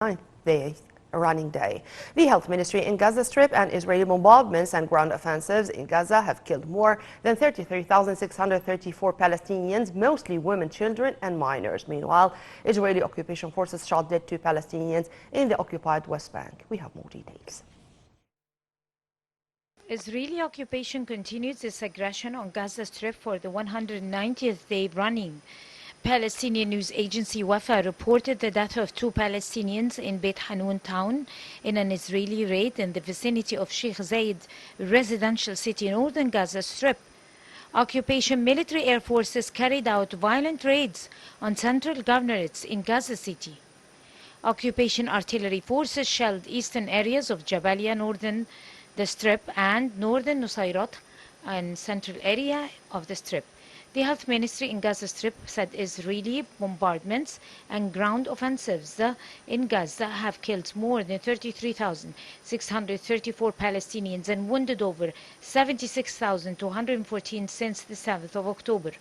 ninth day running day. The health ministry in Gaza Strip and Israeli bombardments and ground offensives in Gaza have killed more than 33,634 Palestinians, mostly women, children and minors. Meanwhile, Israeli occupation forces shot dead 2 Palestinians in the occupied West Bank. We have more details. Israeli occupation continues its aggression on Gaza Strip for the 190th day running. Palestinian news agency Wafa reported the death of 2 Palestinians in Beit Hanun town in an Israeli raid in the vicinity of Sheikh Zayed residential city northern Gaza Strip. Occupation military air forces carried out violent raids on central governorates in Gaza City. Occupation artillery forces shelled eastern areas of Jabalia, northern the Strip, and northern Nusayrat and central area of the Strip. The health ministry in Gaza Strip said Israeli bombardments and ground offensives in Gaza have killed more than 33,634 Palestinians and wounded over 76,214 since the 7th of October.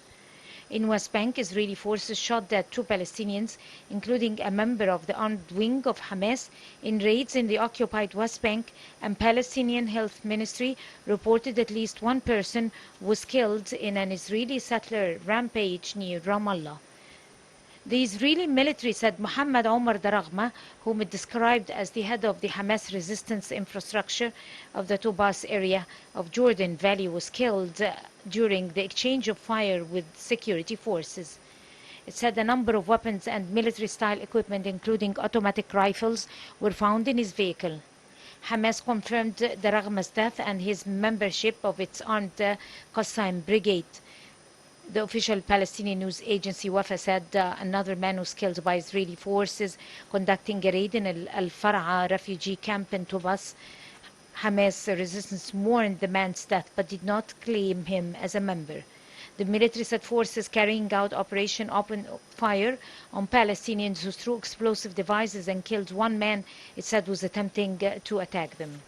In West Bank, Israeli forces shot dead 2 Palestinians, including a member of the armed wing of Hamas, in raids in the occupied West Bank, and Palestinian Health Ministry reported at least 1 person was killed in an Israeli settler rampage near Ramallah. The Israeli military said Mohammed Omar Daragma, whom it described as the head of the Hamas resistance infrastructure of the Tobas area of Jordan Valley, was killed during the exchange of fire with security forces. It said a number of weapons and military-style equipment, including automatic rifles, were found in his vehicle. Hamas confirmed Daragma's death and his membership of its armed Qassim brigade. The official Palestinian news agency Wafa said another man was killed by Israeli forces conducting a raid in Al-Far'a refugee camp in Tubas. Hamas resistance mourned the man's death but did not claim him as a member. The military said forces carrying out Operation Open Fire on Palestinians who threw explosive devices and killed 1 man it said was attempting to attack them.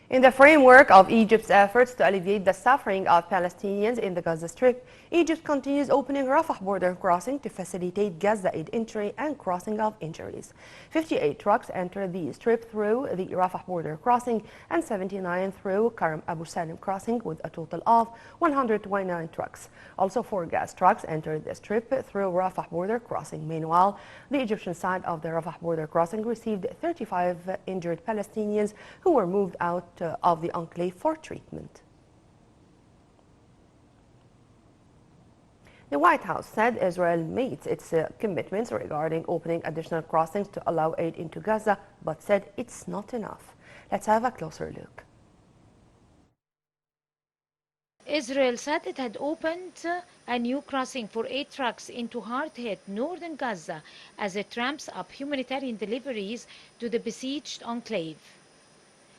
In the framework of Egypt's efforts to alleviate the suffering of Palestinians in the Gaza Strip, Egypt continues opening Rafah border crossing to facilitate Gaza aid entry and crossing of injuries. 58 trucks enter the strip through the Rafah border crossing and 79 through Karam Abu Salim crossing, with a total of 129 trucks. Also 4 gas trucks entered the strip through Rafah border crossing. Meanwhile, the Egyptian side of the Rafah border crossing received 35 injured Palestinians who were moved out of the enclave for treatment. The White House said Israel meets its commitments regarding opening additional crossings to allow aid into Gaza, but said it's not enough. Let's have a closer look. Israel said it had opened a new crossing for 8 trucks into hard-hit northern Gaza as it ramps up humanitarian deliveries to the besieged enclave.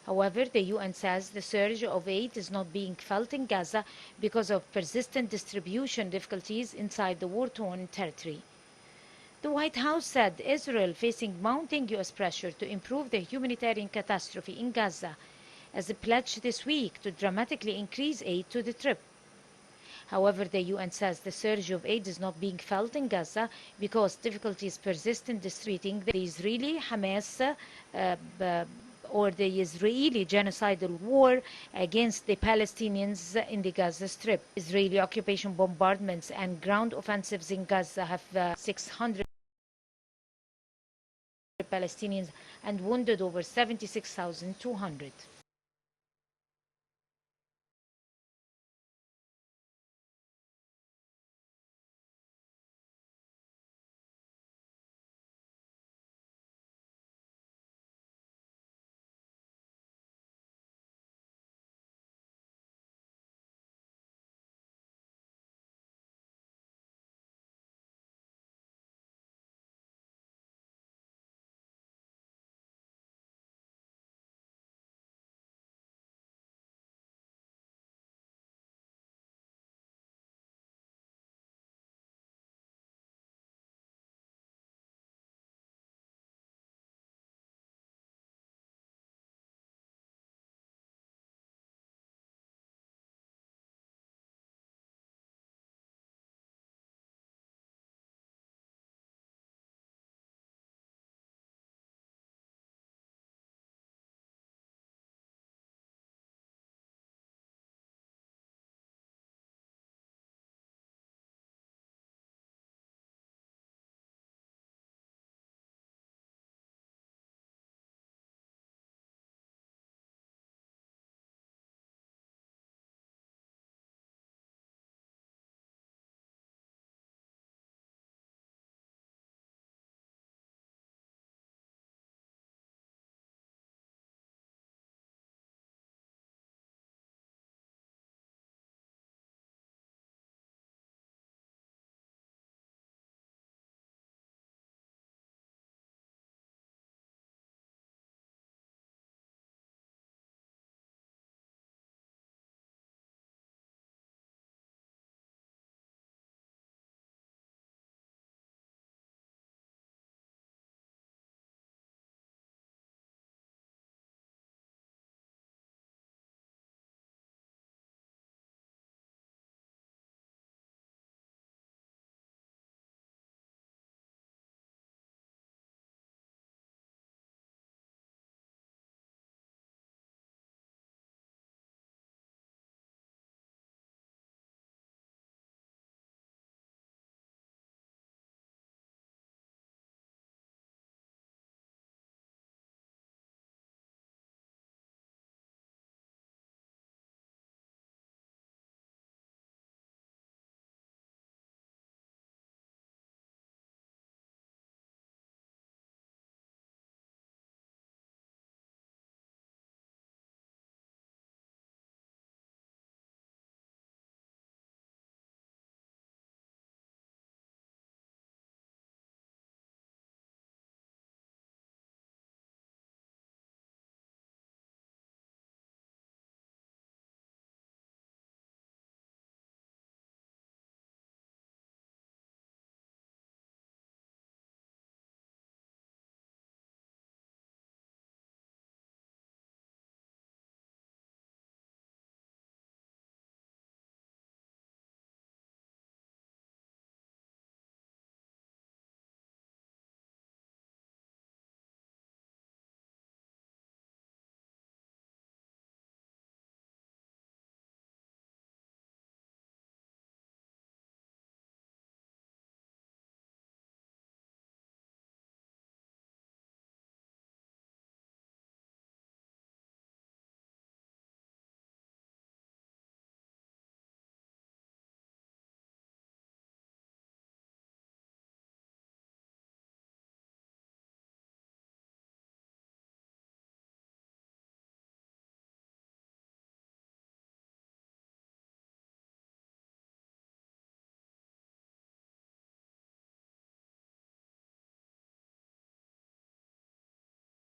However, the UN says the surge of aid is not being felt in Gaza because of persistent distribution difficulties inside the war-torn territory. The White House said Israel facing mounting U.S. pressure to improve the humanitarian catastrophe in Gaza as a pledge this week to dramatically increase aid to the trip. However, the UN says the surge of aid is not being felt in Gaza because difficulties persist in distributing the Israeli Hamas or the Israeli genocidal war against the Palestinians in the Gaza Strip. Israeli occupation bombardments and ground offensives in Gaza have 600 Palestinians and wounded over 76,200.